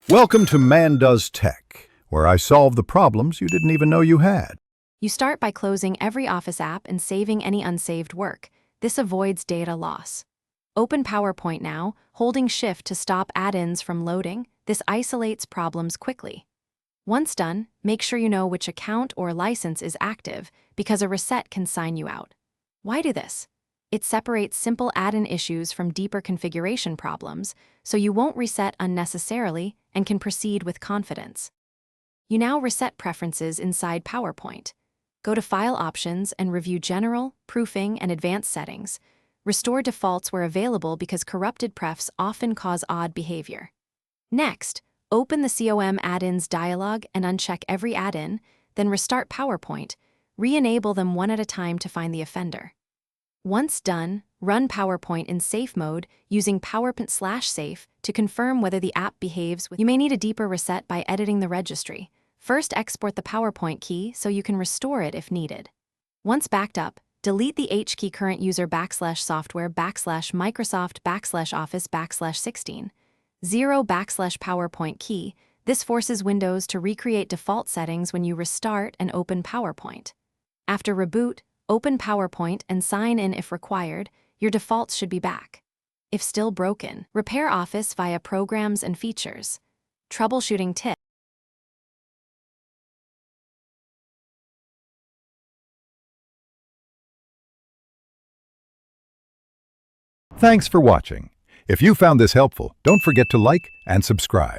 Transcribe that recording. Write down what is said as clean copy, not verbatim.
Welcome to Man Does Tech, where I solve the problems you didn't even know you had. You start by closing every Office app and saving any unsaved work. This avoids data loss. Open PowerPoint now, holding Shift to stop add-ins from loading. This isolates problems quickly. Once done, make sure you know which account or license is active, because a reset can sign you out. Why do this? It separates simple add-in issues from deeper configuration problems, so you won't reset unnecessarily and can proceed with confidence. You now reset preferences inside PowerPoint. Go to File Options and review General, Proofing, and Advanced Settings. Restore defaults where available because corrupted prefs often cause odd behavior. Next, open the COM add-ins dialog and uncheck every add-in, then restart PowerPoint. Re-enable them one at a time to find the offender. Once done, run PowerPoint in safe mode using PowerPoint/safe to confirm whether the app behaves. You may need a deeper reset by editing the registry. First, export the PowerPoint key so you can restore it if needed. Once backed up, delete the H key current user /software/Microsoft/Office/16. 0 /PowerPoint key. This forces Windows to recreate default settings when you restart and open PowerPoint. After reboot, open PowerPoint and sign in if required. Your defaults should be back. If still broken, repair Office via Programs and Features. Troubleshooting tip. Thanks for watching. If you found this helpful, don't forget to like and subscribe.